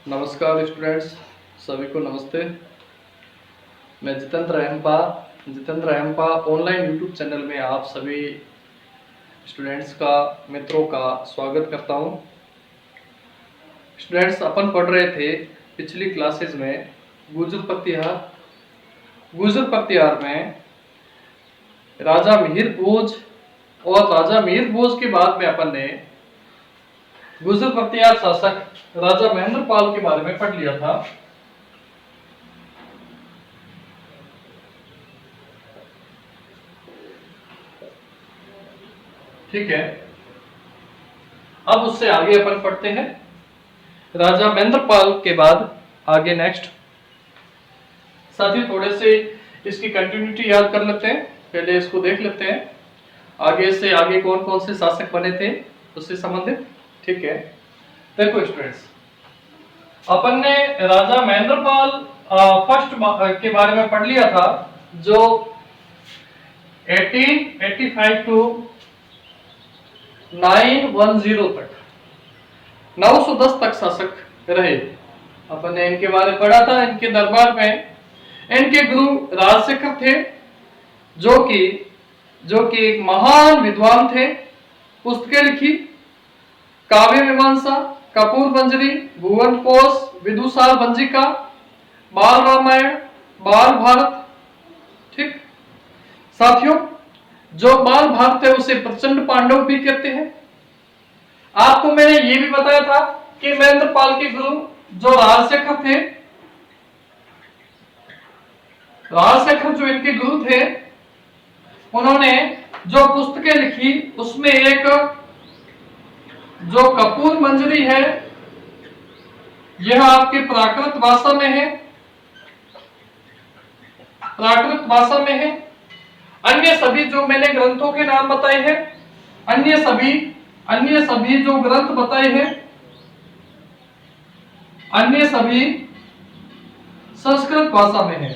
नमस्कार स्टूडेंट्स, सभी को नमस्ते। मैं जितेंद्र अहम्पा ऑनलाइन यूट्यूब चैनल में आप सभी स्टूडेंट्स का, मित्रों का स्वागत करता हूं। स्टूडेंट्स, अपन पढ़ रहे थे पिछली क्लासेस में गुर्जर प्रतिहार में राजा मिहिर भोज, और राजा मिहिर भोज के बाद में अपन ने गुर्जर प्रतिहार शासक राजा महेंद्र पाल के बारे में पढ़ लिया था। ठीक है, अब उससे आगे अपन पढ़ते हैं राजा महेंद्र पाल के बाद आगे नेक्स्ट। साथियों, थोड़े से इसकी कंटिन्यूटी याद कर लेते हैं, पहले इसको देख लेते हैं आगे से आगे कौन कौन से शासक बने थे उससे संबंधित। ठीक है, देखो स्टूडेंट्स, अपन ने राजा महेंद्र पाल फर्स्ट के बारे में पढ़ लिया था, जो 1885 टू 910 तक 910 तक शासक रहे। अपन ने इनके बारे में पढ़ा था। इनके दरबार में इनके गुरु राजशेखर थे, जो कि एक महान विद्वान थे। पुस्तकें लिखी, काव्य मीमांसा, कपूर मंजरी, भुवन कोश, विदुषार भंजिका, बाल रामायण, बाल भारत। ठीक साथियों, जो बाल भारत है उसे प्रचंड पांडव भी कहते हैं। आपको मैंने ये भी बताया था कि महेंद्र पाल के गुरु जो राजशेखर थे, राजशेखर जो इनके गुरु थे, उन्होंने जो पुस्तकें लिखी उसमें एक जो कपूर मंजरी है, यह आपके प्राकृत भाषा में है, प्राकृत भाषा में है। अन्य सभी जो मैंने ग्रंथों के नाम बताए हैं, अन्य सभी जो ग्रंथ बताए हैं, अन्य सभी संस्कृत भाषा में है,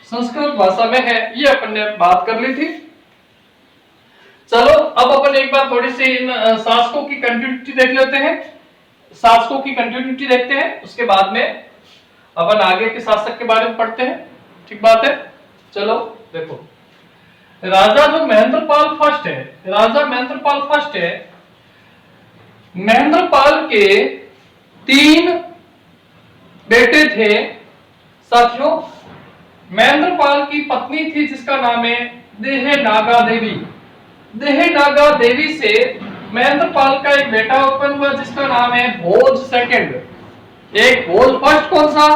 संस्कृत भाषा में है। ये अपन ने बात कर ली थी। चलो, अब अपन एक बार थोड़ी सी इन शासकों की कंटिन्यूटी देख लेते हैं। शासकों की कंटिन्यूटी देखते हैं, उसके बाद में अपन आगे के शासक के बारे में पढ़ते हैं। ठीक बात है। चलो देखो, राजा जो महेंद्र पाल फर्स्ट है, राजा महेंद्र पाल फर्स्ट है। महेंद्र पाल के 3 बेटे थे साथियों। महेंद्र पाल की पत्नी थी जिसका नाम है देहनागा देवी। देहनागा देवी से महेंद्र पाल का एक बेटा उत्पन्न हुआ जिसका नाम है भोज सेकंड। एक भोज फर्स्ट कौन सा?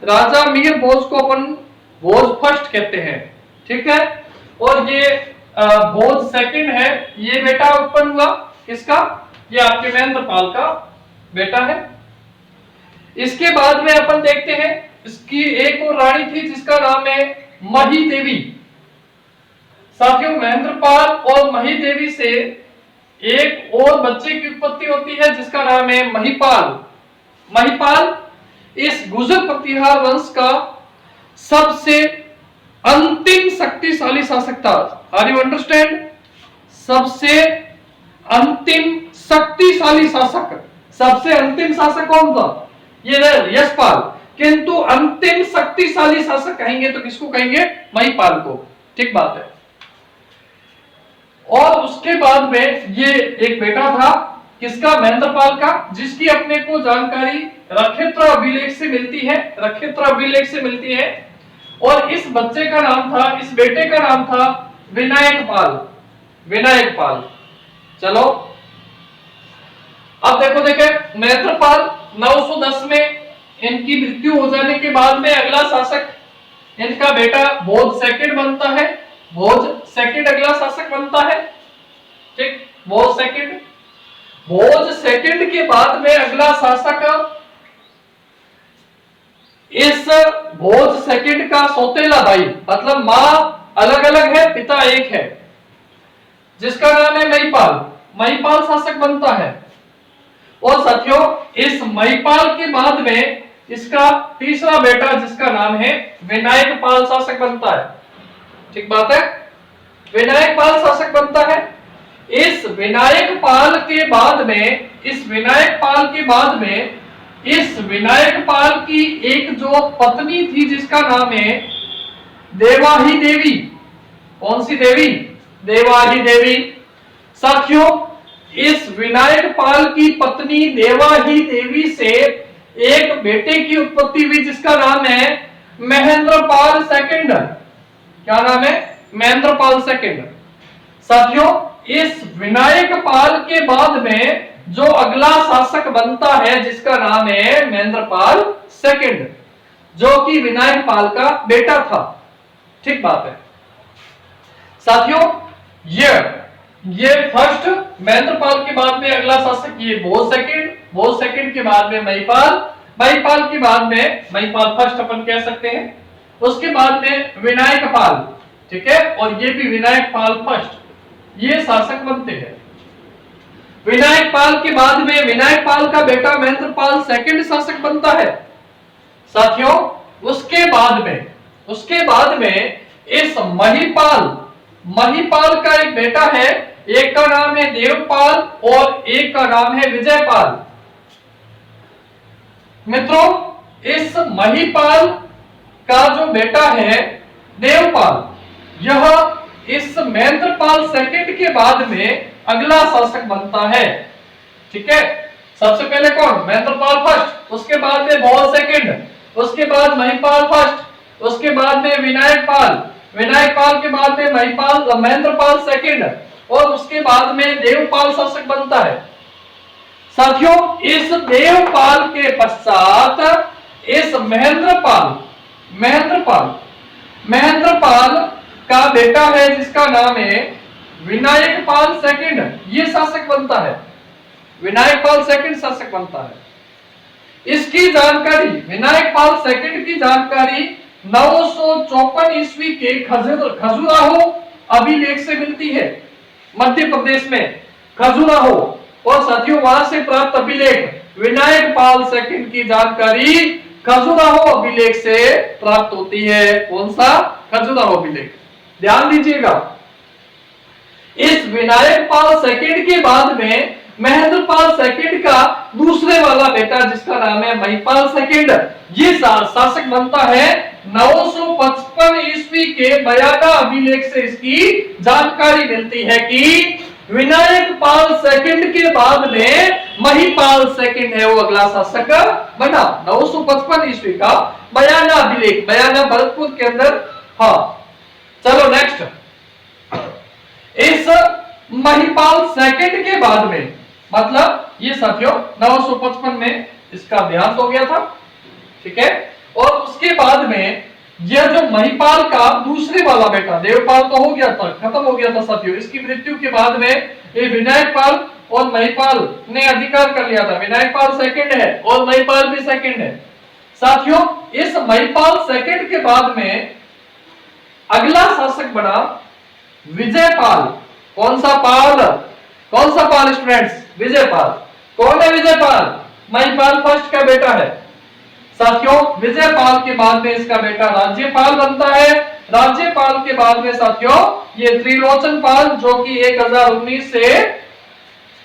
राजा मिहिर भोज को अपन भोज फर्स्ट कहते हैं। ठीक है, और ये भोज सेकंड है, ये बेटा उत्पन्न हुआ किसका? ये आपके महेंद्र पाल का बेटा है। इसके बाद में अपन देखते हैं, इसकी एक और रानी थी जिसका नाम है मही देवी। साथियों, महेंद्र पाल और मही देवी से एक और बच्चे की उत्पत्ति होती है जिसका नाम है महिपाल। महिपाल इस गुर्जर प्रतिहार वंश का सबसे अंतिम शक्तिशाली शासक था। Are you understand? सबसे अंतिम शक्तिशाली शासक। सबसे अंतिम शासक कौन था? ये यशपाल। किंतु अंतिम शक्तिशाली शासक कहेंगे तो किसको कहेंगे? महिपाल को। ठीक बात है। और उसके बाद में ये एक बेटा था किसका? महेंद्र पाल का, जिसकी अपने को जानकारी रक्षेत्र अभिलेख से मिलती है, रक्षेत्र अभिलेख से मिलती है। और इस बच्चे का नाम था, इस बेटे का नाम था विनायक पाल। विनायक पाल। चलो, अब देखे महेंद्र पाल 910 में इनकी मृत्यु हो जाने के बाद में अगला शासक इनका बेटा भोज सेकंड बनता है। भोज सेकंड अगला शासक बनता है। ठीक, भोज सेकंड। भोज सेकंड के बाद में अगला शासक, इस भोज सेकंड का सौतेला भाई, मतलब मां अलग अलग है, पिता एक है, जिसका नाम है महिपाल। महिपाल शासक बनता है। और साथियों, इस महिपाल के बाद में इसका तीसरा बेटा जिसका नाम है विनायक पाल शासक बनता है। ठीक बात है, विनायक पाल शासक बनता है। इस विनायक पाल के बाद में इस विनायक पाल की एक जो पत्नी थी जिसका नाम है देवाही देवी। कौन सी देवी? देवाही देवी। साथियों, इस विनायक पाल की पत्नी देवाही देवी से एक बेटे की उत्पत्ति हुई जिसका नाम है महेंद्रपाल सेकंड। क्या नाम है? महेंद्रपाल सेकंड। साथियों, इस विनायक पाल के बाद में जो अगला शासक बनता है जिसका नाम है महेंद्रपाल सेकंड, जो कि विनायक पाल का बेटा था। ठीक बात है साथियों। ये फर्स्ट महेंद्रपाल के बाद में अगला शासक ये भोज सेकंड के बाद में महिपाल के बाद में महिपाल फर्स्ट अपन कह सकते हैं। उसके बाद में विनायक पाल, ठीक है, और ये भी विनायक पाल फर्स्ट, ये शासक बनते हैं। विनायक पाल के बाद में विनायक पाल का बेटा महेंद्रपाल सेकंड शासक बनता है। साथियों, उसके बाद में इस महिपाल का एक बेटा है, एक का नाम है देवपाल और एक का नाम है विजयपाल। मित्रों, इस महिपाल का जो बेटा है देवपाल, यह इस महेंद्रपाल सेकंड के बाद में अगला शासक बनता है। ठीक है, सबसे पहले कौन? महेंद्रपाल फर्स्ट, उसके बाद में भोज सेकंड, उसके बाद महिपाल फर्स्ट, उसके बाद में विनायक पाल के बाद में महेंद्रपाल सेकंड और उसके बाद में देवपाल शासक बनता है। साथियों, इस देवपाल के पश्चात इस महेंद्रपाल का बेटा है जिसका नाम है विनायक पाल सेकंड, ये शासक बनता है। विनायक पाल सेकंड शासक बनता है। इसकी जानकारी, विनायक पाल सेकंड की जानकारी 954 ईस्वी के खजुराहो अभिलेख से मिलती है। मध्य प्रदेश में खजुराहो, और साथियों वहां से प्राप्त अभिलेख विनायक पाल सेकंड की जानकारी खजुराहो अभिलेख से प्राप्त होती है। कौन सा? खजुराहो अभिलेख। ध्यान दीजिएगा, इस विनायक पाल सेकंड के बाद में महेंद्रपाल सेकंड का दूसरे वाला बेटा जिसका नाम है महिपाल सेकंड, ये शासक बनता है। 955 ईस्वी के बयाना अभिलेख से इसकी जानकारी मिलती है कि विनायक पाल सेकंड के बाद में महिपाल सेकंड है वो अगला शासक बना। 955 ईस्वी का बयाना अभिलेख, बयाना भरतपुर के अंदर। हाँ, चलो नेक्स्ट। इस महिपाल सेकंड के बाद में, मतलब ये साथियों 955 में इसका देहांत हो गया था। ठीक है, और उसके बाद में यह जो महिपाल का दूसरे वाला बेटा देवपाल तो हो गया था, खत्म हो गया था साथियों। इसकी मृत्यु के बाद में ये विनायक पाल और महिपाल ने अधिकार कर लिया था। विनायक पाल सेकंड है और महिपाल भी सेकंड है। साथियों, इस महिपाल सेकंड के बाद में अगला शासक बना विजयपाल। कौन सा पाल स्टूडेंट्स? विजयपाल। कौन है विजयपाल? महिपाल फर्स्ट का बेटा है। साथियों, विजयपाल के बाद में इसका बेटा राज्यपाल बनता है। राज्यपाल के बाद में साथियों ये त्रिलोचन पाल, जो कि 1019 से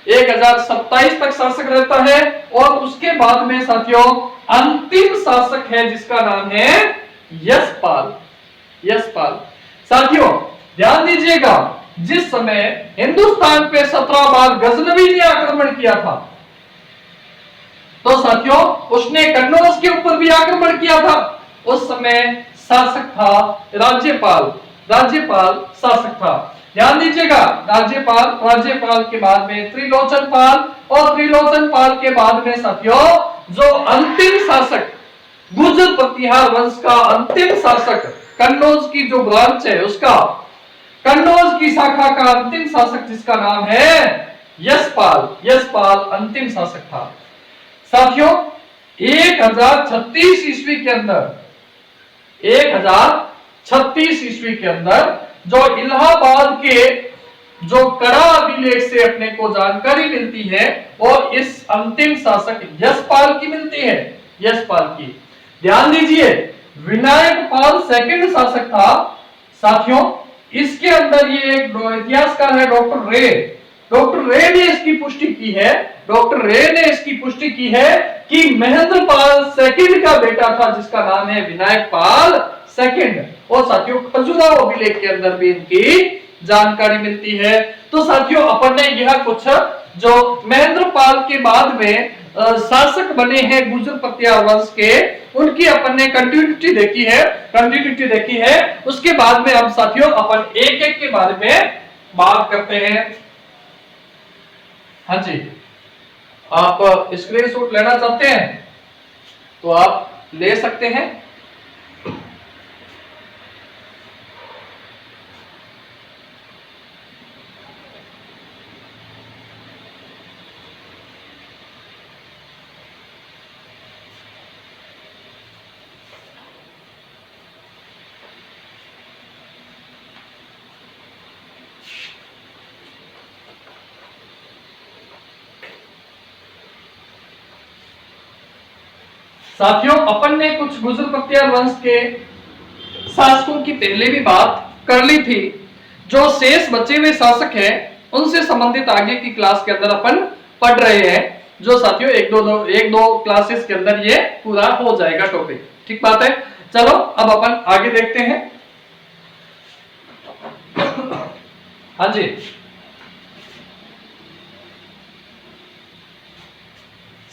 1027 तक शासक रहता है। और उसके बाद में साथियों अंतिम शासक है जिसका नाम है यशपाल। साथियों ध्यान दीजिएगा, जिस समय हिंदुस्तान पे 17 बार गजनवी ने आक्रमण किया था, तो साथियों उसने कन्नौज के ऊपर भी आक्रमण किया था। उस समय शासक था राज्यपाल शासक था। ध्यान दीजिएगा, राज्यपाल के बाद में त्रिलोचन पाल, और त्रिलोचन पाल के बाद में साथियों जो अंतिम शासक, गुर्जर प्रतिहार वंश का अंतिम शासक, कन्नौज की जो ब्रांच है उसका, कन्नौज की शाखा का अंतिम शासक जिसका नाम है यशपाल अंतिम शासक था। साथियों 1036 ईस्वी के अंदर, 1036 ईस्वी के अंदर जो इलाहाबाद के जो कड़ा अभिलेख से अपने को जानकारी मिलती है और इस अंतिम शासक यशपाल की मिलती है। यशपाल की ध्यान दीजिए, विनायक पाल सेकंड शासक था। साथियों इसके अंदर ये एक इतिहासकार है डॉक्टर रे, डॉक्टर रे ने इसकी पुष्टि की है, डॉक्टर रे ने इसकी पुष्टि की है कि महेंद्र पाल सेकंड का बेटा था जिसका नाम है विनायक पाल सेकंड। और साथियों खजुराहो अभिलेख के अंदर भी इनकी जानकारी मिलती है। तो साथियों अपन ने यह कुछ जो महेंद्र पाल के बाद में शासक बने हैं गुर्जर पतियार वंश के, उनकी अपन ने कंटिन्यूटी देखी है। उसके बाद में अब साथियों अपन एक एक के बारे में बात करते हैं। हाँ जी, आप स्क्रीनशॉट लेना चाहते हैं तो आप ले सकते हैं। साथियों अपन ने कुछ गुर्जर पतियार वंश के शासकों की पहले भी बात कर ली थी। जो शेष बचे हुए शासक हैं उनसे संबंधित आगे की क्लास के अंदर अपन पढ़ रहे हैं, जो साथियों एक दो क्लासेस के अंदर ये पूरा हो जाएगा टॉपिक। ठीक बात है। चलो अब अपन आगे देखते हैं। हाँ जी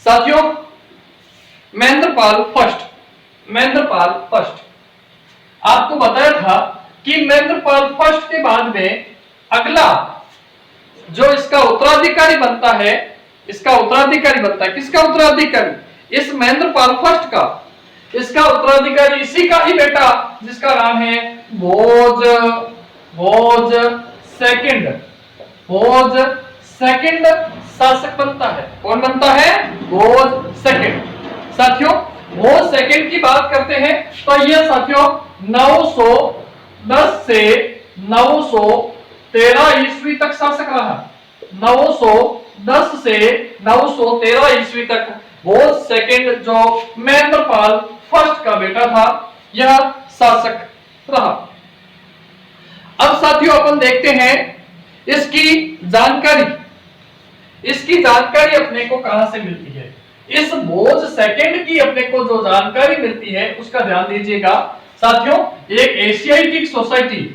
साथियों, महेंद्र पाल फर्स्ट आपको बताया था कि महेंद्र पाल फर्स्ट के बाद में अगला जो इसका उत्तराधिकारी बनता है किसका उत्तराधिकारी? इस महेंद्र पाल फर्स्ट का इसका उत्तराधिकारी इसी का ही बेटा जिसका नाम है भोज सेकंड शासक बनता है। कौन बनता है? भोज सेकंड। साथियों भोज सेकंड की बात करते हैं तो यह साथियों 910 से 913 ईस्वी तक शासक रहा। 910 से 913 ईस्वी तक भोज सेकंड जो महेंद्र पाल फर्स्ट का बेटा था यह शासक रहा। अब साथियों अपन देखते हैं इसकी जानकारी अपने को कहां से मिलती है। इस भोज सेकंड की अपने को जो जानकारी मिलती है उसका ध्यान दीजिएगा साथियों। एक एशियाटिक सोसाइटी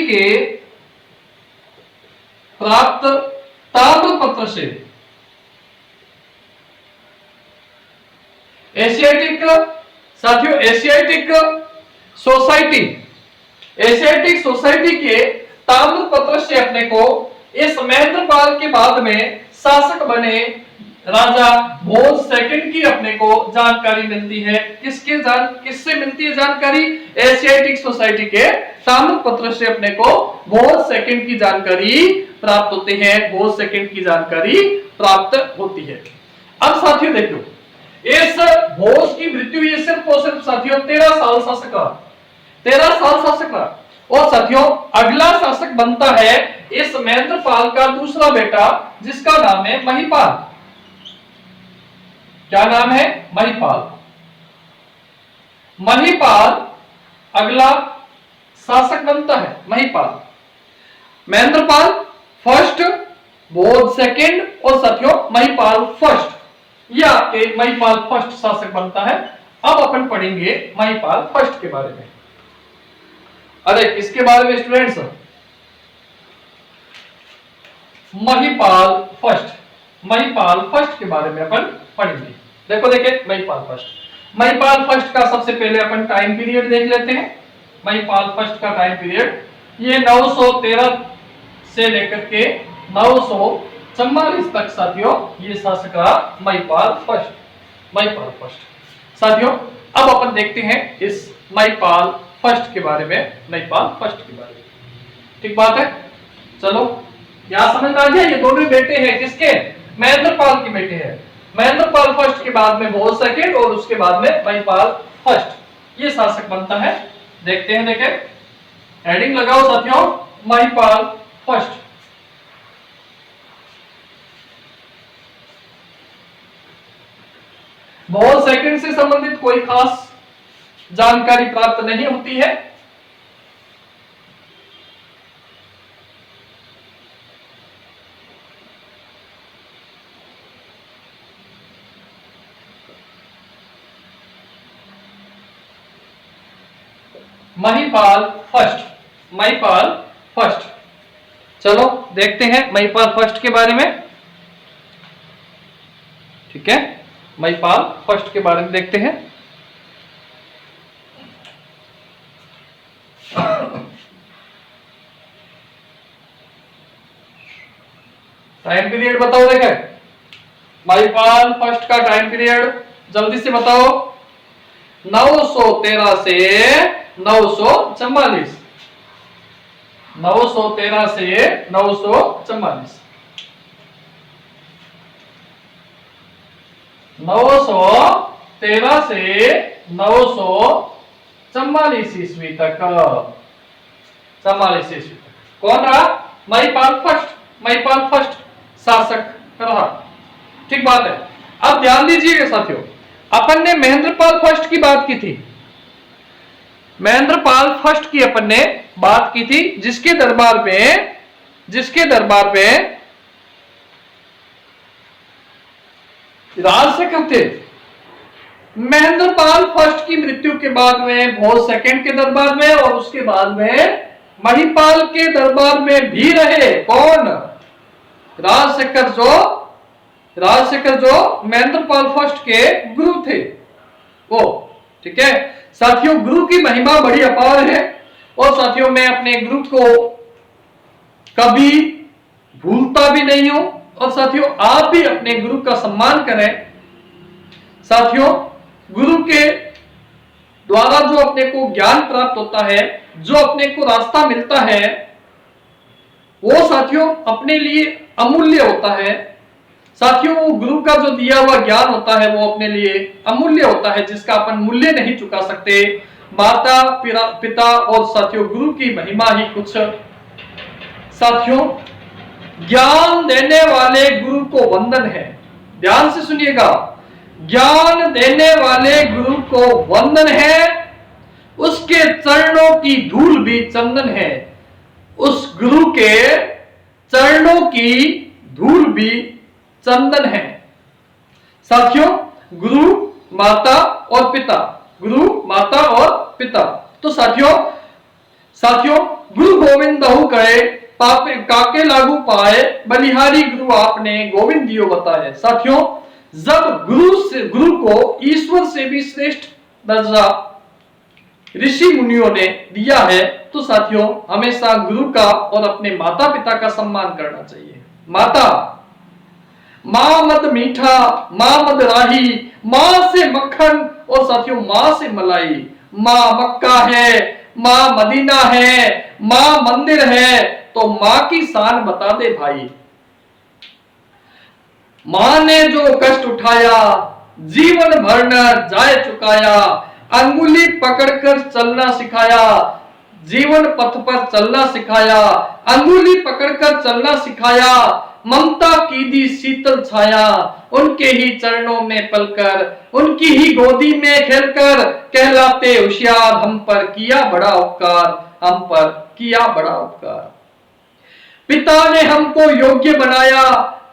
के प्राप्त ताम्रपत्र से एशियाटिक सोसाइटी के ताम्रपत्र से अपने को इस महेंद्र पाल के बाद में शासक बने राजा भोज सेकंड की अपने को जानकारी मिलती है। किससे मिलती है जानकारी? एशियाटिक सोसाइटी के ताम्रपत्र से अपने को भोज सेकंड की जानकारी प्राप्त होती है। अब साथियों देखो इस भोज की मृत्यु ये सिर्फ और सिर्फ साथियों 13 साल शासक रहा। और साथियों अगला शासक बनता है इस महेंद्र पाल का दूसरा बेटा जिसका नाम है महिपाल। क्या नाम है? महिपाल अगला शासक बनता है। महेंद्र पाल फर्स्ट, भोज सेकंड और साथियों महिपाल फर्स्ट, ये आपके महिपाल फर्स्ट शासक बनता है। अब अपन पढ़ेंगे महिपाल फर्स्ट के बारे में। अरे किसके बारे में स्टूडेंट्स? महिपाल फर्स्ट के बारे में अपन पढ़ेंगे। देखो महिपाल फर्स्ट का सबसे पहले अपन टाइम पीरियड देख लेते हैं। महिपाल फर्स्ट का टाइम पीरियड ये 913 से लेकर के 944 तक साथियों ये शासक रहा महिपाल फर्स्ट। साथियों अब अपन देखते हैं इस महिपाल फर्स्ट के बारे में। ठीक बात है। चलो यहां समझ में आ गया। ये दोनों बेटे हैं किसके? महेंद्र पाल के बेटे हैं। महेंद्र पाल फर्स्ट के बाद में भोज सेकंड और उसके बाद में महिपाल फर्स्ट ये शासक बनता है। देखते हैं हेडिंग लगाओ साथियों महिपाल फर्स्ट। बहुत सेकंड से संबंधित कोई खास जानकारी प्राप्त नहीं होती है। Mahipal first, Mahipal first. चलो देखते हैं महिपाल फर्स्ट के बारे में। ठीक है, महिपाल फर्स्ट के बारे में देखते हैं। टाइम पीरियड बताओ, देखे महिपाल फर्स्ट का टाइम पीरियड जल्दी से बताओ। 913 से 944, 913 से 944, 913 से 944 ईस्वी तक, 44 ईस्वी तक कौन रहा? महिपाल फर्स्ट, महिपाल फर्स्ट शासक रहा। ठीक बात है। अब ध्यान दीजिएगा साथियों, अपन ने महेंद्रपाल फर्स्ट की बात की थी, महेंद्रपाल फर्स्ट की अपन ने बात की थी, जिसके दरबार में राजशेखर थे। महेंद्रपाल फर्स्ट की मृत्यु के बाद में भोज सेकंड के दरबार में और उसके बाद में महिपाल के दरबार में भी रहे। कौन? राजशेखर जो महेंद्रपाल फर्स्ट के गुरु थे वो। ठीक है साथियों, गुरु की महिमा बड़ी अपार है और साथियों मैं अपने गुरु को कभी भूलता भी नहीं हूं। और साथियों आप भी अपने गुरु का सम्मान करें। साथियों गुरु के द्वारा जो अपने को ज्ञान प्राप्त होता है, जो अपने को रास्ता मिलता है, वो साथियों अपने लिए अमूल्य होता है। साथियों वो गुरु का जो दिया हुआ ज्ञान होता है वो अपने लिए अमूल्य होता है, जिसका अपन मूल्य नहीं चुका सकते। माता पिता और साथियों गुरु की महिमा ही कुछ। साथियों ज्ञान देने वाले गुरु को वंदन है। ध्यान से सुनिएगा, ज्ञान देने वाले गुरु को वंदन है, उसके चरणों की धूल भी चंदन है। उस गुरु के चरणों की धूल भी चंदन है। साथियों गुरु माता और पिता, गुरु माता और पिता। तो साथियों गुरु गोविंद दहु कहे पापे काके लागू पाए, बलिहारी गुरु आपने गोविंद दियो बताए। साथियों जब गुरु को ईश्वर से भी श्रेष्ठ दर्जा ऋषि मुनियों ने दिया है, तो साथियों हमेशा गुरु का और अपने माता पिता का सम्मान करना चाहिए। माता, मां मद मीठा, मां मद राही, मां से मक्खन और साथियों मां से मलाई। मां मक्का है, मां मदीना है, मां मंदिर है, तो मां की शान बता दे भाई। मां ने जो कष्ट उठाया, जीवन भर न जाए चुकाया, अंगुली पकड़कर चलना सिखाया, जीवन पथ पर चलना सिखाया, अंगुली पकड़कर चलना सिखाया, ममता की दी शीतल छाया, उनके ही चरणों में पलकर, उनकी ही गोदी में खेलकर, कहलाते होशियार, हम पर किया बड़ा उपकार, हम पर किया बड़ा उपकार। पिता ने हमको योग्य बनाया,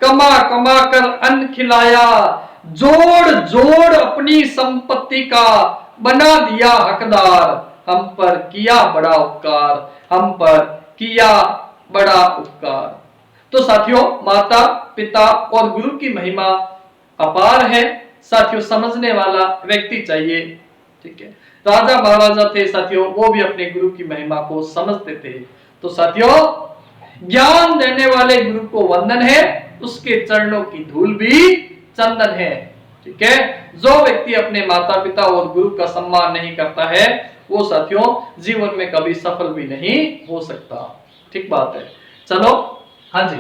कमा कमा कर अन्न खिलाया, जोड़ जोड़ अपनी संपत्ति का बना दिया हकदार, हम पर किया बड़ा उपकार, हम पर किया बड़ा उपकार। तो साथियों माता पिता और गुरु की महिमा अपार है। साथियों समझने वाला व्यक्ति चाहिए। ठीक है, राजा महाराजा थे साथियों, वो भी अपने गुरु की महिमा को समझते थे। तो साथियों ज्ञान देने वाले गुरु को वंदन है, उसके चरणों की धूल भी चंदन है। ठीक है, जो व्यक्ति अपने माता पिता और गुरु का सम्मान नहीं करता है, वो साथियों जीवन में कभी सफल भी नहीं हो सकता। ठीक बात है। चलो हाँ जी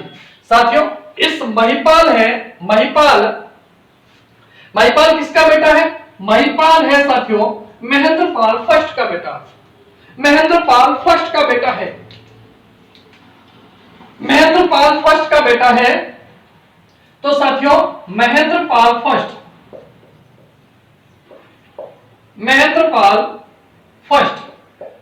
साथियों, इस महिपाल है, महिपाल किसका बेटा है? महिपाल है साथियों महेंद्रपाल फर्स्ट का बेटा, महेंद्रपाल फर्स्ट का बेटा है, महेंद्रपाल फर्स्ट का बेटा है। तो साथियों महेंद्रपाल फर्स्ट महेंद्रपाल फर्स्ट,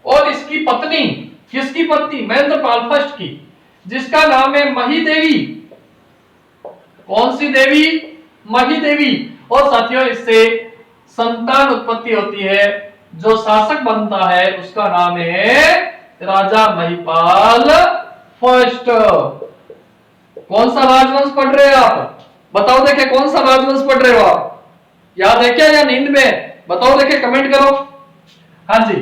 और इसकी पत्नी, किसकी पत्नी? महेंद्रपाल फर्स्ट की, जिसका नाम है महीदेवी। कौन सी देवी? महीदेवी। और साथियों, इससे संतान उत्पत्ति होती है, जो शासक बनता है उसका नाम है राजा महिपाल फर्स्ट। कौन सा राजवंश पढ़ रहे हैं आप? बताओ देखे, कौन सा राजवंश पढ़ रहे हो आप? याद है क्या या नींद में? बताओ देखे, कमेंट करो। हाँ जी,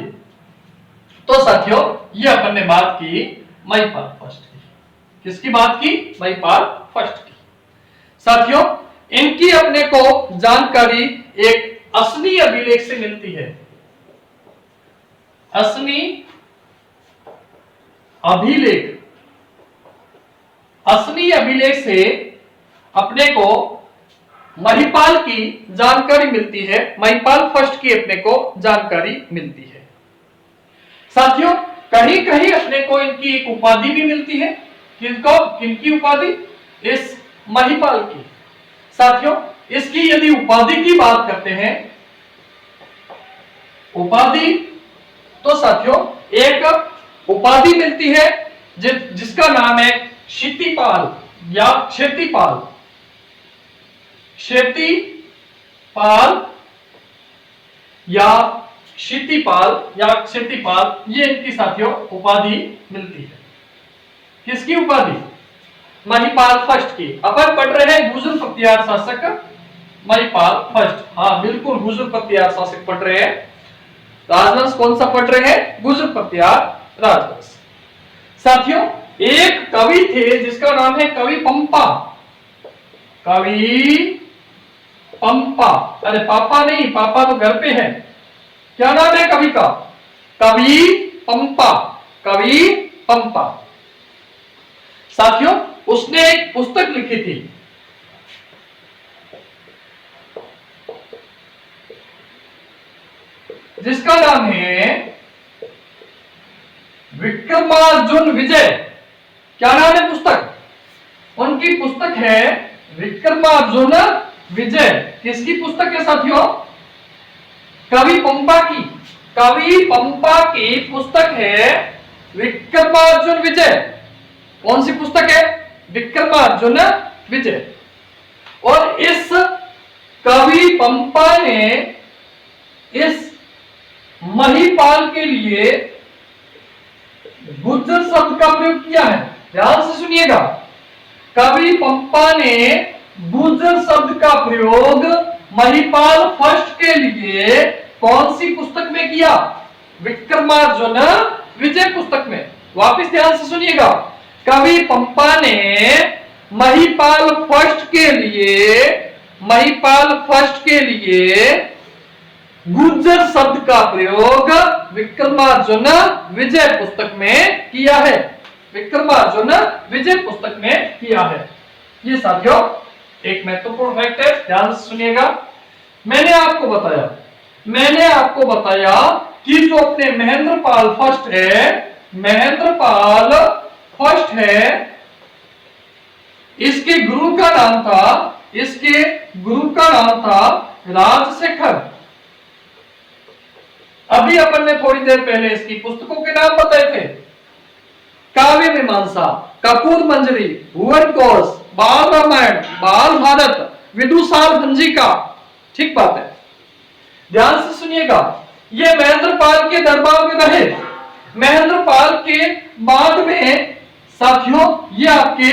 तो साथियों ये अपन ने बात की महिपाल फर्स्ट की। किसकी बात की? महिपाल फर्स्ट की। साथियों, इनकी अपने को जानकारी एक असनी अभिलेख से मिलती है। असनी अभिलेख, असनी अभिलेख से अपने को महिपाल की जानकारी मिलती है, महिपाल फर्स्ट की अपने को जानकारी मिलती है। साथियों, कहीं कहीं अपने को इनकी एक उपाधि भी मिलती है। किनको? किनकी उपाधि? इस महिपाल की। साथियों, इसकी यदि उपाधि की बात करते हैं, उपाधि, तो साथियों एक उपाधि मिलती है जिसका नाम है क्षितिपाल या क्षेतिपाल। क्षेतिपाल या क्षितिपाल या क्षेतिपाल, ये इनकी साथियों उपाधि मिलती है। किसकी उपाधि? महिपाल फर्स्ट की। अपन पढ़ रहे हैं गुर्जर पख्तियार शासक महिपाल फर्स्ट। हाँ बिल्कुल, गुर्जर पख्तियार शासक पढ़ रहे हैं। राजवंश कौन सा पढ़ रहे हैं? गुर्जर पख्तियार राजवंश। साथियों, एक कवि थे जिसका नाम है कवि पंपा। कवि पंपा, अरे पापा नहीं, पापा तो घर पे है। क्या नाम है कवि का? कवि पंपा। कवि पंपा। साथियों, उसने एक पुस्तक लिखी थी, जिसका नाम है विक्रमार्जुन विजय। क्या नाम है पुस्तक? उनकी पुस्तक है विक्रमार्जुन विजय। किसकी पुस्तक है साथियों? कवि पंपा की। कवि पंपा की पुस्तक है विक्रमार्जुन विजय। कौन सी पुस्तक है? विक्रमार्जुन विजय। और इस कवि पंपा ने इस महिपाल के लिए गुर्जर शब्द का प्रयोग किया है। ध्यान से सुनिएगा, कवि पंपा ने गुर्जर शब्द का प्रयोग महिपाल फर्स्ट के लिए कौन सी पुस्तक में किया? विक्रमार्जुन विजय पुस्तक में। वापिस ध्यान से सुनिएगा, कवि पंपा ने महिपाल फर्स्ट के लिए गुर्जर शब्द का प्रयोग विक्रमार्जुन विजय पुस्तक में किया है। विक्रमार्जुन विजय पुस्तक में किया है। ये साथियों एक महत्वपूर्ण फैक्ट है, ध्यान से सुनिएगा। मैंने आपको बताया कि जो अपने महेंद्रपाल फर्स्ट है, इसके गुरु का नाम था राजशेखर। अभी अपन ने थोड़ी देर पहले इसकी पुस्तकों के नाम बताए थे, काव्य मीमांसा, कपूर मंजरी, भुवन कोश, बाल रामायण, बाल भारत, विदुषाल भंजिका। ठीक बात है, ध्यान से सुनिएगा। ये महेंद्रपाल के दरबार में रहे। महेंद्रपाल के बाद में साथियों ये आपके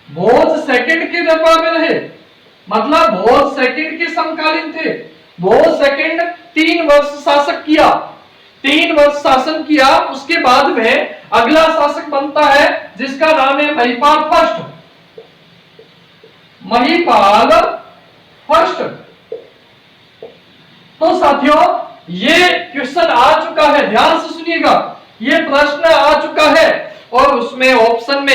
भोज सेकंड के दरबार में रहे, मतलब भोज सेकंड के समकालीन थे। भोज सेकंड 3 वर्ष शासक किया, 3 वर्ष शासन किया। उसके बाद में अगला शासक बनता है जिसका नाम है महिपाल फर्स्ट। महिपाल फर्स्ट। तो साथियों ये क्वेश्चन आ चुका है, ध्यान से सुनिएगा, ये प्रश्न आ चुका है। और उसमें ऑप्शन में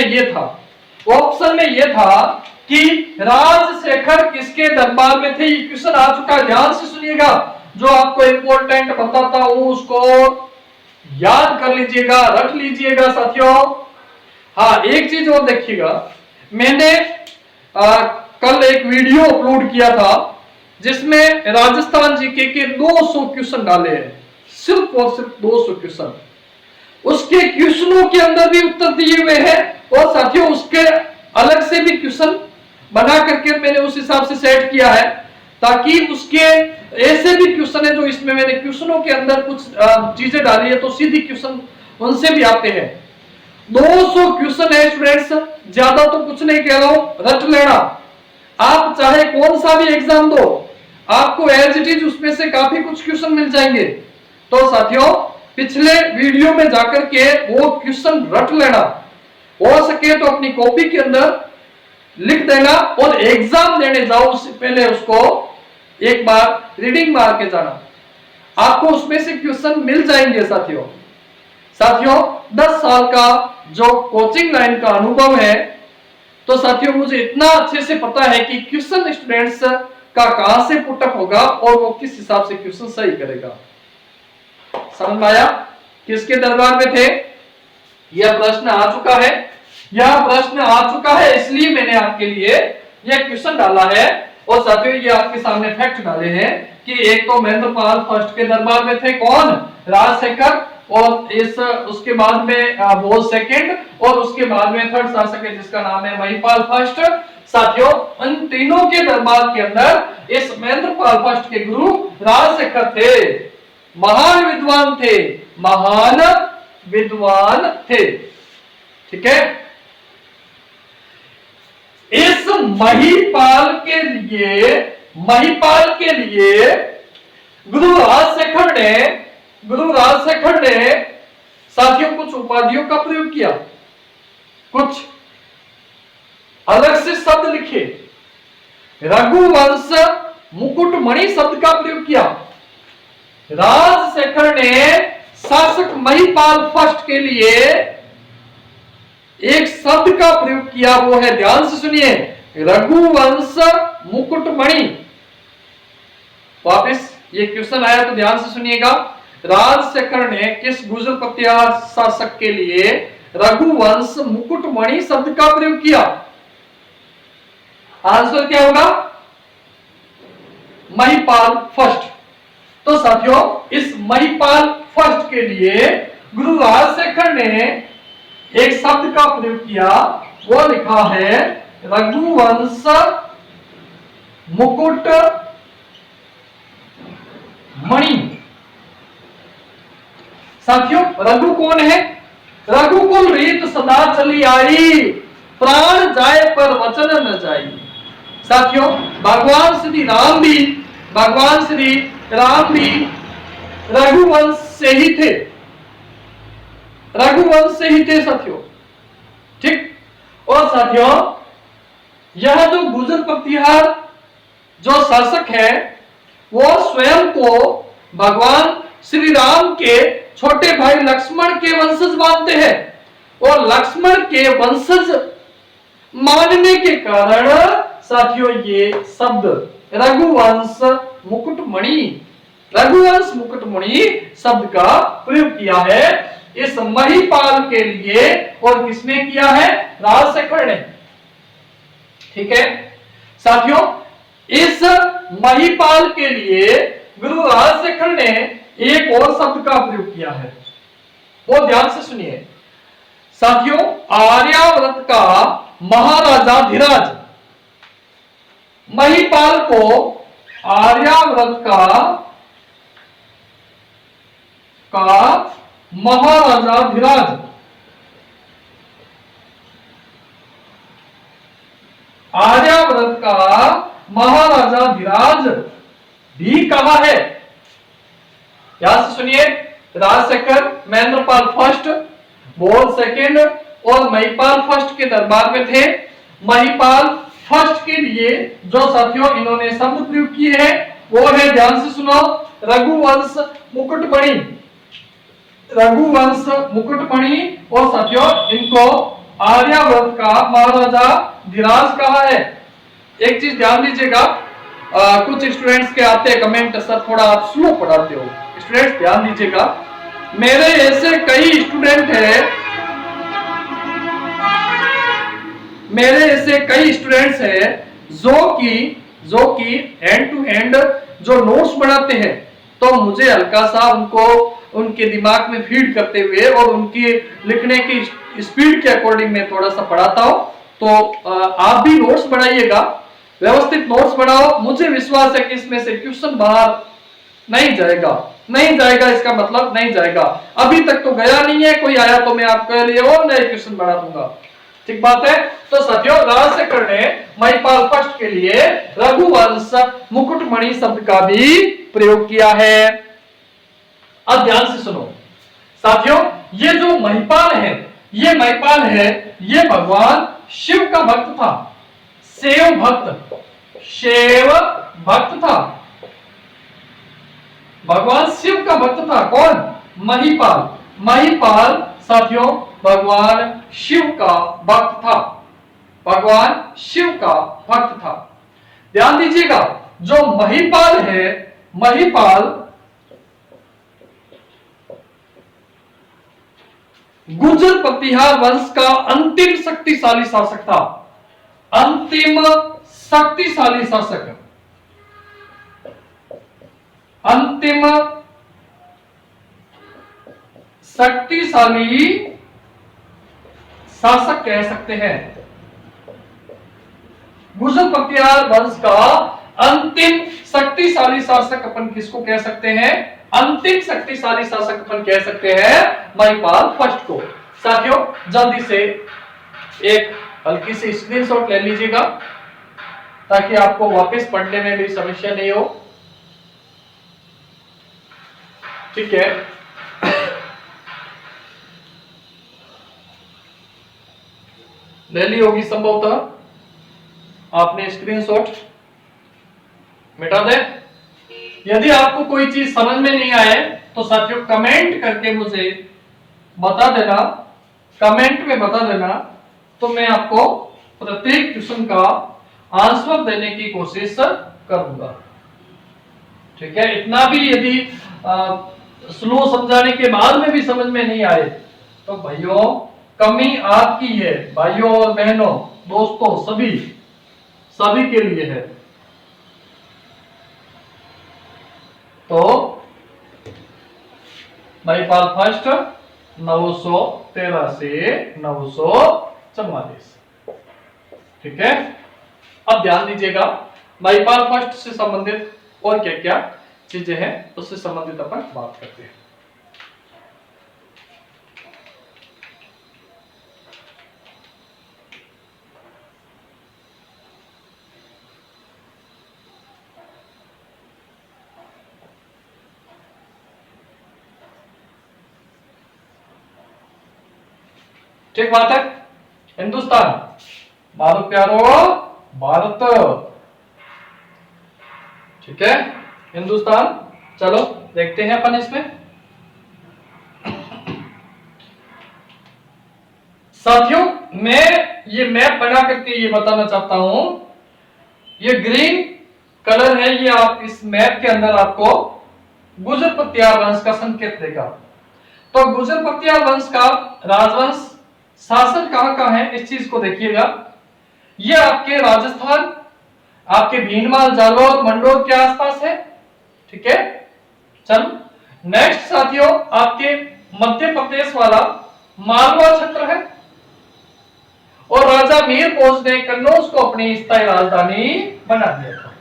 ये था कि राजशेखर किसके दरबार में थे। ये क्वेश्चन आ चुका है, ध्यान से सुनिएगा। जो आपको इंपॉर्टेंट बताता हूं उसको याद कर लीजिएगा, रख लीजिएगा साथियों। हाँ, एक चीज और देखिएगा, मैंने कल एक वीडियो अपलोड किया था जिसमें राजस्थान जीके के 200 क्वेश्चन डाले हैं, सिर्फ और सिर्फ 200 क्वेश्चन। उसके क्वेश्चनों के अंदर भी उत्तर दिए हुए हैं और साथियों उसके अलग से भी क्वेश्चन बना करके मैंने उस हिसाब से सेट किया है, ताकि उसके ऐसे भी क्वेश्चन है जो इसमें मैंने क्वेश्चनों के अंदर कुछ चीजें डाली है तो सीधी क्वेश्चन उनसे भी आते हैं। 200 क्वेश्चन है स्टूडेंट्स, ज्यादा तो कुछ नहीं कह रहा हूं, रट लेना। आप चाहे कौन सा भी एग्जाम दो, आपको एज इट इज उसमें से काफी कुछ क्वेश्चन मिल जाएंगे। तो साथियों पिछले वीडियो में जाकर के वो क्वेश्चन रट लेना, हो सके तो अपनी कॉपी के अंदर लिख देना और एग्जाम देने जाओ उससे पहले उसको एक बार रीडिंग मार के जाना, आपको उसमें से क्वेश्चन मिल जाएंगे। साथियों 10 साल का जो कोचिंग लाइन का अनुभव है, तो साथियों मुझे इतना अच्छे से पता है कि क्वेश्चन स्टूडेंट्स का कहां से पुटअप होगा और वो किस हिसाब से क्वेश्चन सही करेगा। समझ में आया? किसके दरबार में थे? यह प्रश्न आ चुका है, यह प्रश्न आ चुका है, इसलिए मैंने आपके लिए यह क्वेश्चन डाला है। और साथियों ये आपके सामने फैक्ट डाले हैं कि एक तो महेंद्रपाल फर्स्ट के दरबार में थे कौन? राजशेखर, और इस उसके बाद में भोज सेकंड, और उसके बाद में थर्ड शासक है जिसका नाम है महिपाल फर्स्ट। साथियों इन तीनों के दरबार के अंदर इस महेंद्रपाल फर्स्ट के गुरु राजशेखर थे, महान विद्वान थे, महान विद्वान थे। ठीक है, इस महिपाल के लिए गुरु राजशेखर ने साथियों कुछ उपाधियों का प्रयोग किया, कुछ अलग से शब्द लिखे। रघुवंश मुकुटमणि शब्द का प्रयोग किया। राजशेखर ने शासक महिपाल फर्स्ट के लिए एक शब्द का प्रयोग किया, वो है, ध्यान से सुनिए, रघुवंश मुकुटमणि। वापस ये क्वेश्चन आया तो ध्यान से सुनिएगा। राजशेखर ने किस गुजर पतियार शासक के लिए रघुवंश मुकुटमणि शब्द का प्रयोग किया? आंसर क्या होगा? महिपाल फर्स्ट। तो साथियों इस महिपाल फर्स्ट के लिए गुरु राजशेखर ने एक शब्द का प्रयोग किया, वो लिखा है रघुवंश मुकुट मणि। साथियों रघु कौन है? रघुकुल रीत सदा चली आई, प्राण जाए पर वचन न जाई। साथियों भगवान श्री राम भी रघुवंश से ही थे, रघुवंश से ही थे साथियों। ठीक, और साथियों यह जो गुजर पतिहार जो शासक है वो स्वयं को भगवान श्री राम के छोटे भाई लक्ष्मण के वंशज मानते हैं, और लक्ष्मण के वंशज मानने के कारण साथियों ये शब्द रघुवंश मुकुटमणि शब्द का प्रयोग किया है इस महिपाल के लिए। और किसने किया है? राजशेखर ने। ठीक है साथियों, इस महिपाल के लिए गुरु राजशेखर ने एक और शब्द का प्रयोग किया है, वो ध्यान से सुनिए। साथियों आर्यावर्त का महाराजा धीराज महिपाल को आर्यावर्त का महाराजा धीराज आर्यावर्त का महाराजा धीराज भी कहा है। यहां से सुनिए, राजशेखर, महेंद्रपाल फर्स्ट, भोज सेकंड और महिपाल फर्स्ट के दरबार में थे। महिपाल फर्स्ट के लिए जो साथियों इन्होंने शब्द प्रयोग किए हैं वो है, ध्यान से सुनो, रघुवंश मुकुटमणि। और साथियों इनको आर्यावर्त का महाराजा धीराज कहा है। एक चीज ध्यान दीजिएगा, कुछ स्टूडेंट्स के आते हैं कमेंट, सर थोड़ा आप स्लो पढ़ाते हो। स्टूडेंट्स ध्यान दीजिएगा, मेरे ऐसे कई स्टूडेंट्स हैं जो कि जो कि एंड टू एंड जो नोट्स बनाते हैं, तो मुझे हल्का सा उनको उनके दिमाग में फीड करते हुए और उनकी लिखने की स्पीड के अकॉर्डिंग मैं थोड़ा सा पढ़ाता हूं। तो आप भी नोट्स बनाइएगा, व्यवस्थित नोट्स बनाओ। मुझे विश्वास है कि इसमें से क्वेश्चन बाहर नहीं जाएगा। नहीं जाएगा इसका मतलब नहीं जाएगा, अभी तक तो गया नहीं है, कोई आया तो मैं आपके लिए और नए क्वेश्चन बना दूंगा। ठीक बात है। तो साथियों, राजशेखर ने महिपाल फर्स्ट के लिए रघुवंश मुकुटमणि शब्द का भी प्रयोग किया है। अब ध्यान से सुनो साथियों, ये जो महिपाल है, ये महिपाल है, ये भगवान शिव का भक्त था, शिव भक्त, शिव भक्त था, भगवान शिव का भक्त था। कौन? महिपाल। महिपाल साथियों भगवान शिव का भक्त था, भगवान शिव का भक्त था। ध्यान दीजिएगा, जो महिपाल है, महिपाल गुर्जर प्रतिहार वंश का अंतिम शक्तिशाली शासक था, अंतिम शक्तिशाली शासक, अंतिम शक्तिशाली शासक कह सकते हैं। गुर्जर प्रतिहार वंश का अंतिम शक्तिशाली शासक अपन किसको कह सकते हैं? अंतिम शक्तिशाली शासक अपन कह सकते हैं महिपाल फर्स्ट को। साथियों जल्दी से एक हल्की सी स्क्रीनशॉट ले लीजिएगा ताकि आपको वापस पढ़ने में भी समस्या नहीं हो। ठीक है, ले ली होगी संभवतः, आपने स्क्रीनशॉट मिटा दे। यदि आपको कोई चीज समझ में नहीं आए तो साथियों कमेंट करके मुझे बता देना, कमेंट में बता देना, तो मैं आपको प्रत्येक क्वेश्चन का आंसर देने की कोशिश करूंगा। ठीक है, इतना भी यदि स्लो समझाने के बाद में भी समझ में नहीं आए तो भाइयों कमी आपकी है, भाइयों और बहनों, दोस्तों, सभी के लिए है। तो महिपाल फर्स्ट 913 से 944। ठीक है, अब ध्यान दीजिएगा, महिपाल फर्स्ट से संबंधित और क्या क्या चीजें हैं उससे संबंधित अपन बात करते हैं। ठीक बात है। हिंदुस्तान, भारत प्यारो, भारत। ठीक है, हिंदुस्तान। चलो देखते हैं अपन इसमें। साथियों मैं ये मैप बना करके ये बताना चाहता हूं, ये ग्रीन कलर है, ये आप इस मैप के अंदर आपको गुर्जर प्रतिहार वंश का संकेत देगा। तो गुर्जर प्रतिहार वंश का राजवंश शासन कहां है इस चीज को देखिएगा। ये आपके राजस्थान, आपके भीनमाल, जालौर, मंडोर के आसपास है। ठीक है, चलो नेक्स्ट साथियों आपके मध्य प्रदेश वाला मालवा क्षेत्र है और राजा मीर भोज ने कन्नौज को अपनी स्थायी राजधानी बना दिया था।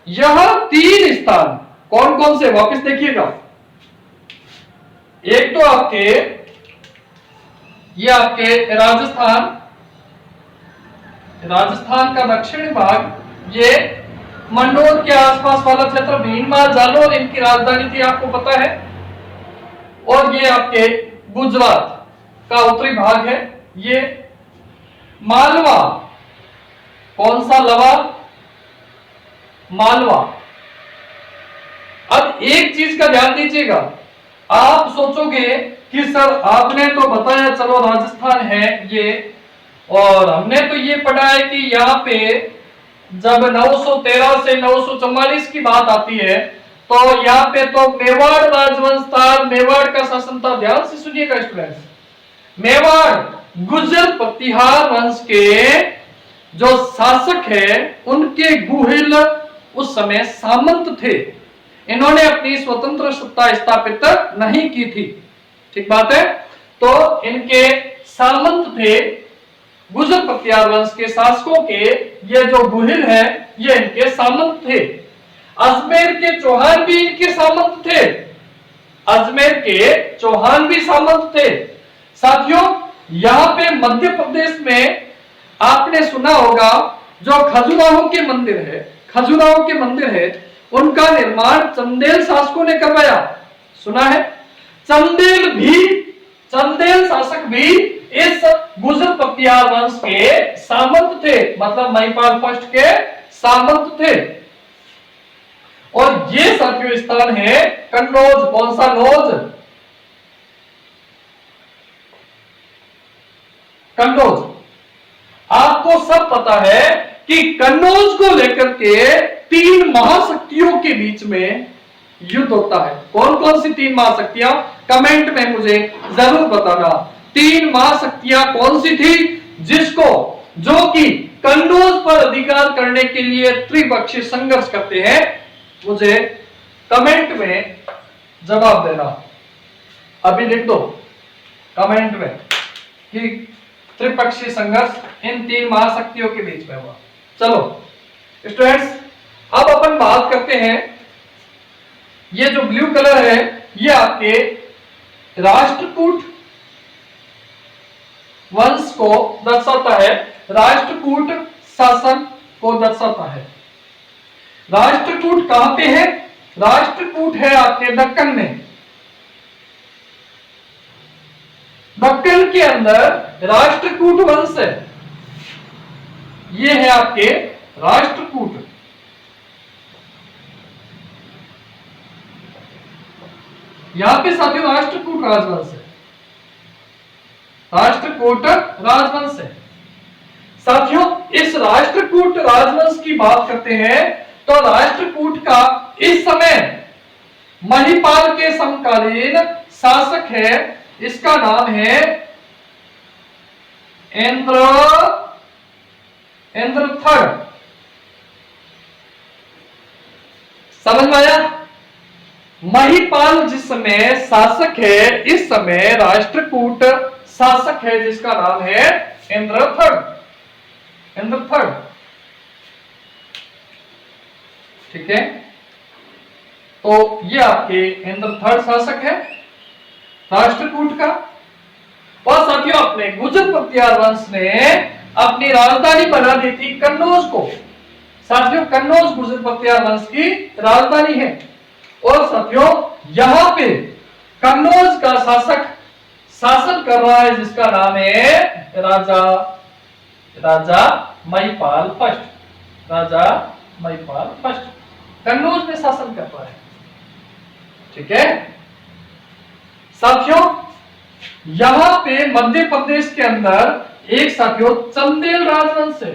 यह 3 स्थान कौन कौन से वापस देखिएगा। एक तो आपके ये आपके राजस्थान का दक्षिणी भाग, ये मंडोर के आसपास वाला क्षेत्र, भीनमाल, जालौर इनकी राजधानी थी, आपको पता है। और ये आपके गुजरात का उत्तरी भाग है, ये मालवा। कौन सा लवा? मालवा। अब एक चीज का ध्यान दीजिएगा, आप सोचोगे कि सर आपने तो बताया चलो राजस्थान है ये, और हमने तो ये पढ़ा है कि यहाँ पे जब 913 से 944 की बात आती है तो यहाँ पे तो मेवाड़ राजवंश था, मेवाड़ का शासन था। ध्यान से सुनिएगा स्टूडेंट्स, मेवाड़ गुर्जर प्रतिहार वंश के जो शासक है उनके गुहिल उस समय सामंत थे, इन्होंने अपनी स्वतंत्र सत्ता स्थापित नहीं की थी। ठीक बात है। तो इनके सामंत थे, गुजर पतियार वंश के शासकों के ये जो गुहिल है ये इनके सामंत थे। अजमेर के चौहान भी इनके सामंत थे, अजमेर के चौहान भी सामंत थे। साथियों, यहां पे मध्य प्रदेश में आपने सुना होगा जो खजुराहो के मंदिर है, खजुराहो के मंदिर है, उनका निर्माण चंदेल शासकों ने करवाया। सुना है? चंदेल शासक भी इस गुजर पतियार वंश के सामंत थे, मतलब महिपाल फर्स्ट के सामंत थे। और ये साथियों स्थान है कन्नौज। कौन सा नौज? कन्नौज। आपको सब पता है कि कन्नौज को लेकर के 3 महाशक्तियों के बीच में युद्ध होता है। कौन कौन सी 3 महाशक्तियां? कमेंट में मुझे जरूर बताना। 3 महाशक्तियां कौन सी थी जिसको, जो कि कन्नौज पर अधिकार करने के लिए त्रिपक्षीय संघर्ष करते हैं? मुझे कमेंट में जवाब देना। अभी लिख दो कमेंट में कि त्रिपक्षीय संघर्ष इन 3 महाशक्तियों के बीच में हुआ। चलो स्टूडेंट्स, अब अपन बात करते हैं, ये जो ब्लू कलर है ये आपके राष्ट्रकूट वंश को दर्शाता है, राष्ट्रकूट शासन को दर्शाता है। राष्ट्रकूट कहां पे है? राष्ट्रकूट है आपके दक्कन में। दक्कन के अंदर राष्ट्रकूट वंश है, ये है आपके राष्ट्रकूट। यहां पे साथियों राष्ट्रकूट राजवंश है, राष्ट्रकूट राजवंश है। साथियों, इस राष्ट्रकूट राजवंश की बात करते हैं तो राष्ट्रकूट का इस समय महिपाल के समकालीन शासक है, इसका नाम है इंद्रथड़। समझ में आया? महिपाल जिस समय शासक है, इस समय राष्ट्रकूट शासक है जिसका नाम है इंद्रथड़। इंद्रथड़, ठीक है। तो ये आपके इंद्रथड़ शासक है राष्ट्रकूट का। और साथियों, अपने गुजर पतियार वंश ने अपनी राजधानी बना दी थी कन्नौज को। साथियों, कन्नौज गुजर पतियार वंश की राजधानी है। और साथियों, यहां पे कन्नौज का शासक शासन कर रहा है जिसका नाम है राजा महिपाल फर्स्ट। राजा महिपाल फर्स्ट कन्नौज में शासन कर रहा है। ठीक है साथियों, यहां पे मध्य प्रदेश के अंदर एक साथियों चंदेल राजवंश है।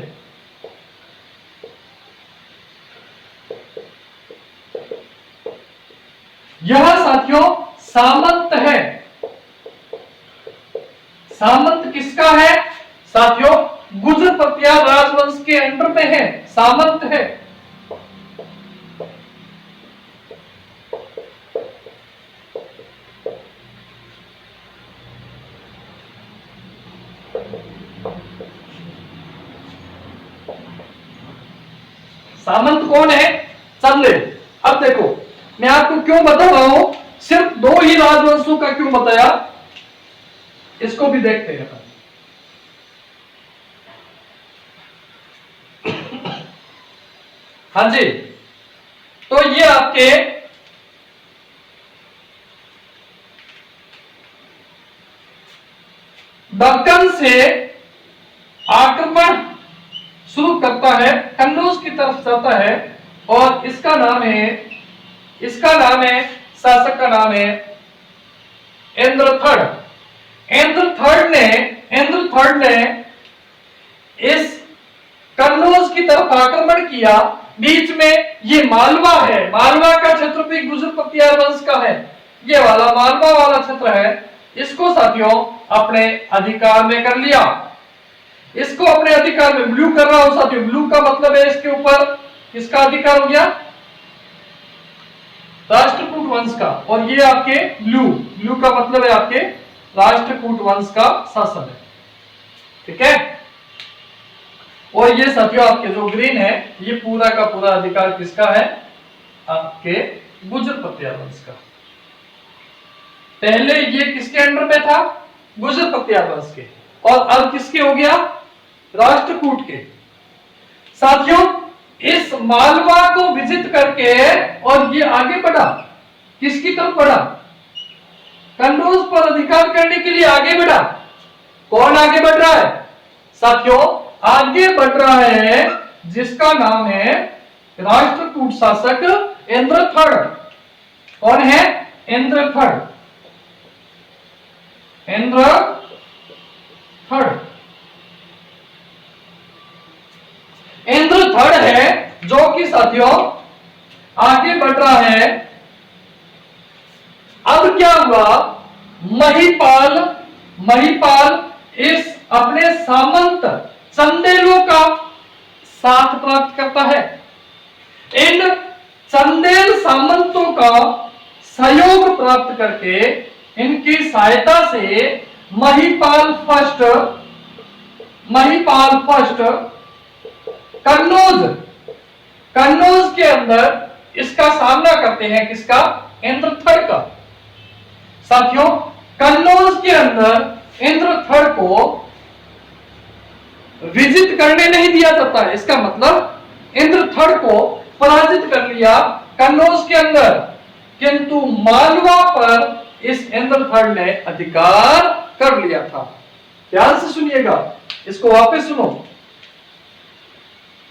यह साथियों सामंत है। सामंत किसका है? साथियों, गुजर पतियार राजवंश के अंडर में है, सामंत है। सामंत कौन है? चंदेल। अब देखो, मैं आपको क्यों बता रहा हूं, सिर्फ 2 ही राजवंशों का क्यों बताया, इसको भी देखते हैं। हाँ जी, तो ये आपके दक्कन से आक्रमण शुरू करता है, कन्नौज की तरफ जाता है। और इसका नाम है शासक का नाम है इंद्रथड़। इंद्रथड़ ने इस कन्नौज की तरफ आक्रमण किया। बीच में ये मालवा है, मालवा का क्षेत्र भी गुजर पतियार वंश का है। ये वाला मालवा वाला क्षेत्र है, इसको साथियों अपने अधिकार में कर लिया। इसको अपने अपने अधिकार में ब्लू कर रहा हूं साथियों, ब्लू का मतलब है इसके ऊपर किसका अधिकार हो गया, राष्ट्रकूट वंश का, और ये आपके ब्लू, ब्लू का मतलब है आपके राष्ट्रकूट वंश का शासन है, ठीक है। और ये साथियों आपके जो ग्रीन है, ये पूरा का पूरा अधिकार किसका है, आपके गुर्जर पतियार वंश का। पहले ये किसके अंडर में था, गुर्जर पतियार वंश के, और अब किसके हो गया, राष्ट्रकूट के। साथियों इस मालवा को विजिट करके और ये आगे बढ़ा, किसकी तरफ बढ़ा, कन्नौज पर अधिकार करने के लिए आगे बढ़ा। कौन आगे बढ़ रहा है साथियों, आगे बढ़ रहा है जिसका नाम है राष्ट्रकूट शासक इंद्र थर्ड। कौन है, Indra third, Indra third, Indra third है जो कि साथियों आगे बढ़ रहा है। अब क्या हुआ, महिपाल, महिपाल इस अपने सामंत चंदेलों का साथ प्राप्त करता है। इन चंदेल सामंतों का सहयोग प्राप्त करके, इनकी सहायता से महिपाल फर्स्ट कन्नौज, कन्नौज के अंदर इसका सामना करते हैं, किसका, इंद्र थर्ड का। साथियों कन्नौज के अंदर इंद्र थर्ड को विजिट करने नहीं दिया जाता है, इसका मतलब इंद्र थर्ड को पराजित कर लिया कन्नौज के अंदर, किंतु मालवा पर इस इंद्र थर्ड ने अधिकार कर लिया था। ध्यान से सुनिएगा, इसको वापस सुनो।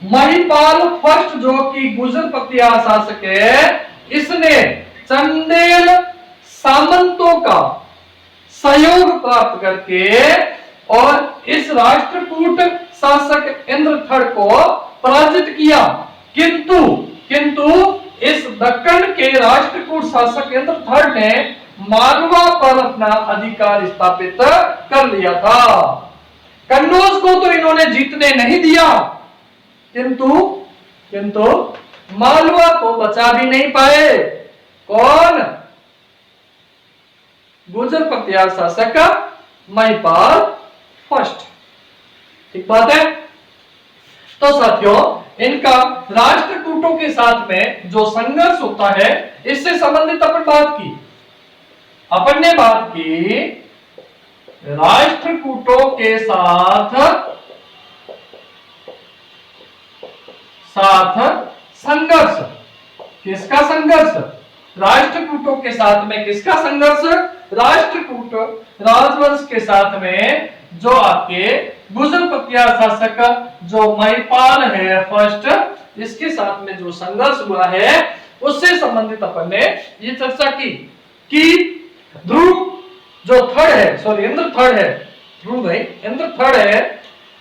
महिपाल फर्स्ट जो कि गुर्जर पतियार शासक है, इसने चंदेल सामंतों का सहयोग प्राप्त करके और इस राष्ट्रकूट शासक इंद्र थर्ड को पराजित किया, किंतु इस दक्कन के राष्ट्रकूट शासक इंद्र थर्ड ने मालवा पर अपना अधिकार स्थापित कर लिया था। कन्नौज को तो इन्होंने जीतने नहीं दिया, किंतु मालवा को बचा भी नहीं पाए। कौन, गुर्जर पतियार शासक महिपाल फर्स्ट, ठीक बात है। तो साथियों इनका राष्ट्रकूटों के साथ में जो संघर्ष होता है, इससे संबंधित अपन ने बात की राष्ट्रकूटों के साथ संघर्ष। किसका संघर्ष, राष्ट्रकूटों के साथ में किसका संघर्ष, राष्ट्रकूट राजवंश के साथ में जो आपके गुर्जर पतियार शासक जो महिपाल है फर्स्ट, इसके साथ में जो संघर्ष हुआ है, उससे संबंधित अपन ने ये चर्चा की कि ध्रुव जो थर्ड है, सॉरी इंद्र थर्ड है, ध्रुव नहीं इंद्र थर्ड है,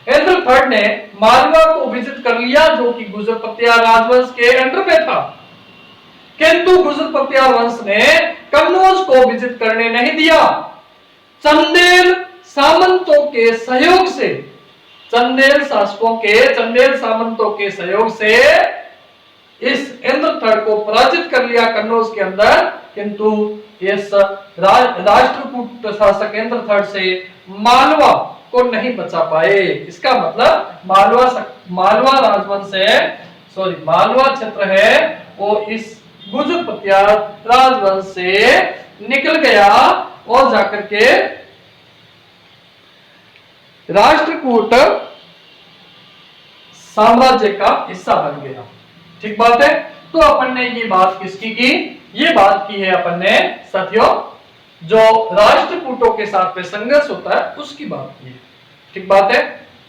इंद्र थर्ड ने मालवा को विजिट कर लिया जो कि गुर्जर पतियार राजवंश के अंडर में था, किंतु गुर्जर पतियार वंश ने कन्नौज को विजिट करने नहीं दिया। चंदेल सामंतों के सहयोग से, चंदेल सामंतों के सहयोग से इस इंद्र थर्ड को पराजित कर लिया कन्नौज के अंदर, किंतु इस राष्ट्रकूट शासक इंद्र थर्ड से मालवा को नहीं बचा पाए। इसका मतलब मालवा राजवंश है, सॉरी मालवा क्षेत्र है, वो इस गुर्जर पतियार राजवंश से निकल गया और जाकर के राष्ट्रकूट साम्राज्य का हिस्सा बन गया। ठीक बात है। तो अपन ने ये बात किसकी की, ये बात की है अपन ने साथियों जो राष्ट्रकूटों के साथ में संघर्ष होता है उसकी बात की है। ठीक बात है।